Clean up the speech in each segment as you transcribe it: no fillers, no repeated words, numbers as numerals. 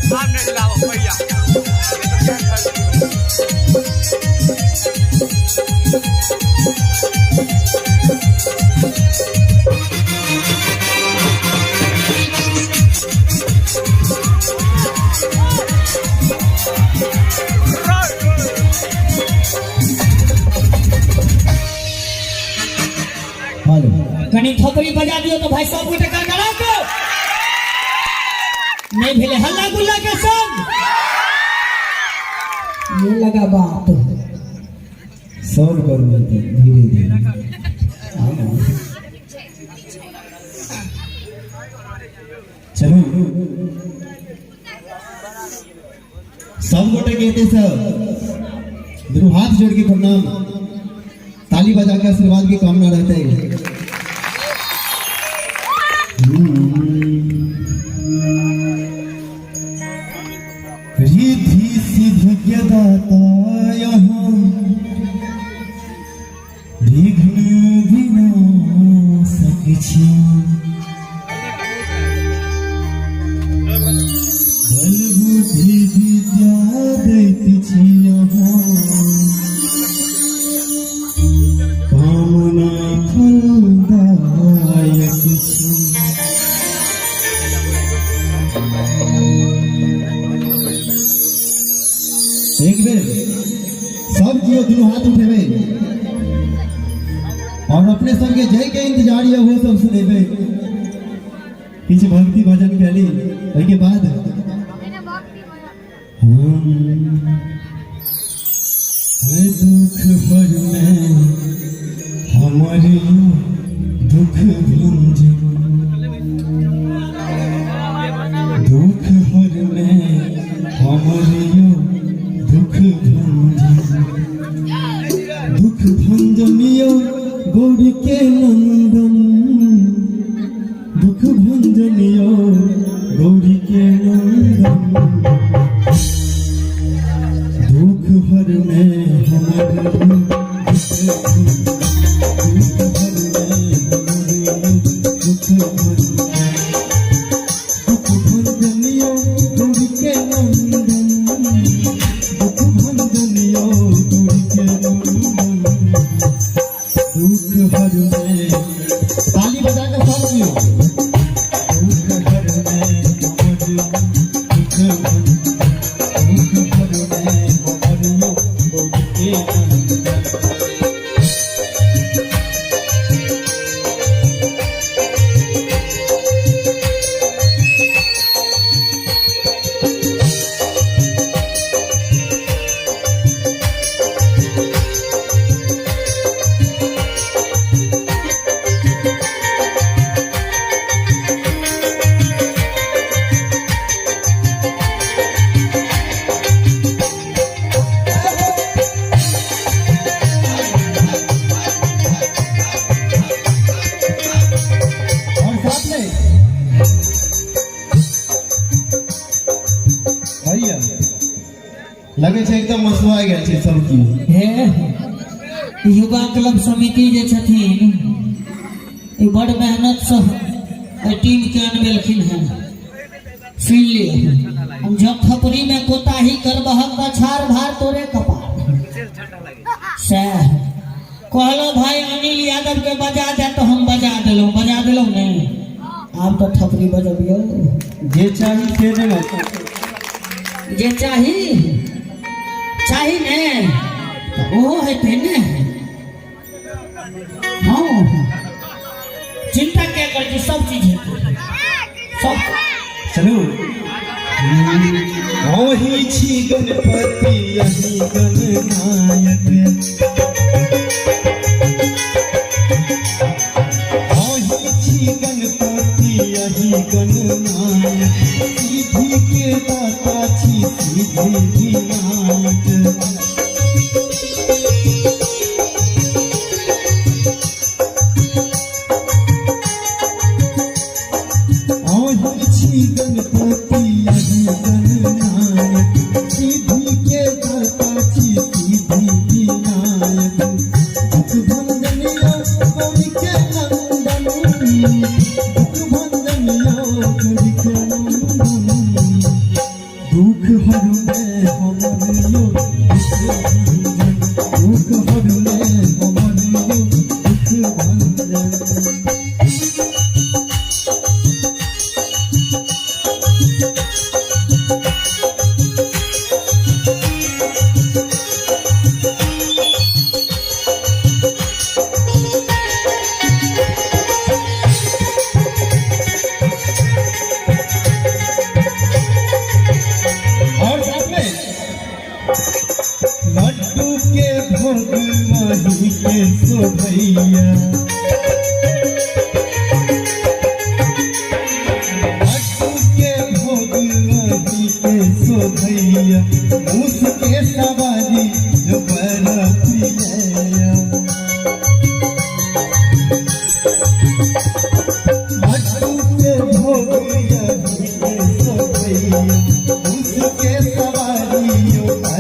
सामने लाओ भैया कनी थोपड़ी बजा दियो तो भाई सब गोटे का करा के नहीं भेले हल्ला गुल्ला के संग ये लगा बात सॉल्व कर लेते धीरे धीरे। चलो सब गोटे कहते सब ध्रुव हाथ जोड़ के प्रणाम ताली बजा के आशीर्वाद की कामना रहता है। रिद्धि सिद्धि के दाता यहाँ विघ्न विनाशक छी बल बुद्धि विद्या दैत छी यहाँ कामना फलदायक छी। एक बेर सब कियो दोनों हाथ उठेबे और अपने संगे जय के इंतजार ये वो सब सुनेबे पीछे भक्ति भजन कैली के बाद दुख पर में हमारे दुख भंजन दुख हर में हमारे दुख भंजनियो गौरी के नंदन दुख भंजनियो गौरी के नंदन दुख हर में हमारे दुख भंजनियो गौरी के नंदन दुख भंजनियो गौरी के नंदन दुख हर में ताली बजा कर सब कियो दुख हर में दुख हर में हमारियो गौरी के नंदन। लगे छे एकदम मसुआ गेल छे सब की हे युवा क्लब समिति जे छथिन ई बड़ मेहनत से टीम के अनबेलखिन है सुन लियो हम जब थपड़ी में कोताही करबहक बछार भार तोरे कपार से कहलो भाई अनिल यादव के बजा दे तो हम बजा देलो ने आप तो थपड़ी बजबियो जे चाही से देबे जे चाही ने वो है तेने हाँ चिंता क्या करती सब चीज है सब चलो ओही छी गणपति यही गणनायक ओही छी गणपति यही गणनायक सिद्धि के दाता छी सिद्धि विनायक गणपति यही गणनायक सिद्धि के दाता छी सिद्धि विनायक दुख भंजनियो गौरी के नंदन दुख भंजनियो करके दुख हरले हमरियो दुख हरले हमरियो दुख भंजन और साथ में लड्डू के भोग माही के सोधैया लड्डू के भोग माही के सोधैया मूस के सवारी जो बड़ा प्रिय लड्डू के भोग माही के सोधैया उसके सवारियों पर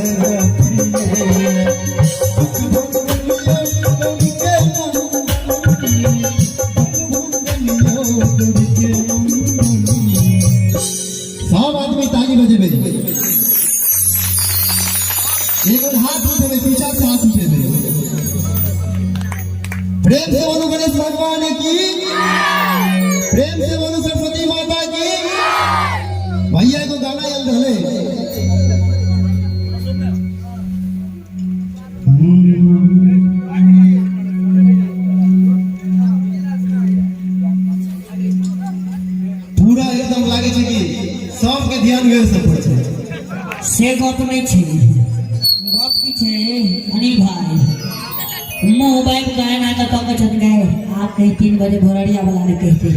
सब आदमी ताली बजे एक हाथ उठे पीछा से हाथ उठे प्रेम से बोलो गणेश भगवान की प्रेम से बोलो सरस्वती माता की भैया को गाना याद रहे पूरा एकदम लागे छे कि सबके ध्यान वेर से पड़ छे से गप नहीं छे गप की छे अनिल भाई मोबाइल गाय ना का तो छत गए आप कहीं 3 बजे भोरड़िया वाला ने कहते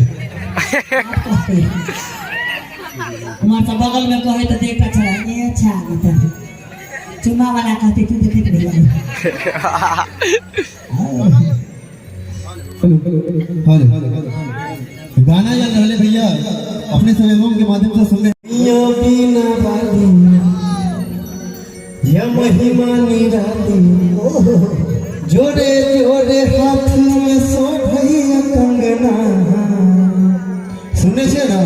आप कहते हमारे बगल में कहे तो देख अच्छा ये अच्छा तो चुमा वाला कहते तू देखत भैया हेलो गाना याद रहे भैया अपने सब एल्बम के माध्यम से सुन रहे या बिना वाली या महिमा निराली जोड़े जोड़े हाथ में सो भैया कंगना सुने छे ना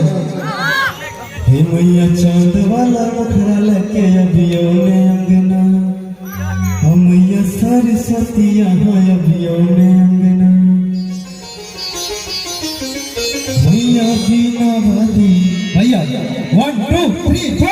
हे मैया चांद वाला मुखरा लेके अभियो ने अंगना हम मैया सरस्वती यहाँ अभियो ने अंगना भैया बिना वाली भैया 1 2 3 4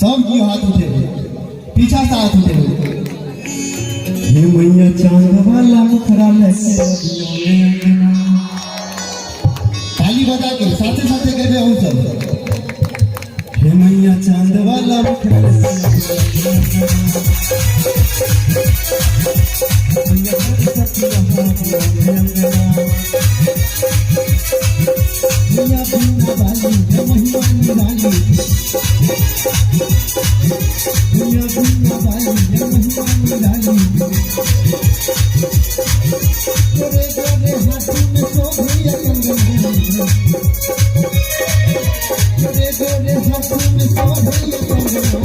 सब की हाथ उठे पीछा से हाथ उठे हे मैया चांद वाला मुखरा लेके ताली बजा के साथे साथे कहबे हम सब हे मैया चांद वाला मुखड़ा मैया सतिया मैया बिना वाली महिमा निराली मैया बिना वाली महिमा निराली गोरे गोरे हाथी में शोभिया कंगना गोरे गोरे हाथी में शोभिया कंगना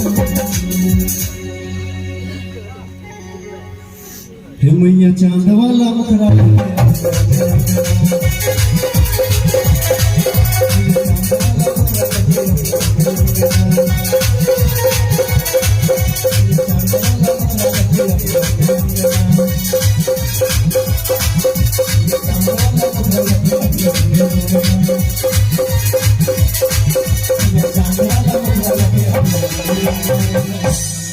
हे मैया चांद वाला मुखड़ा Thank you.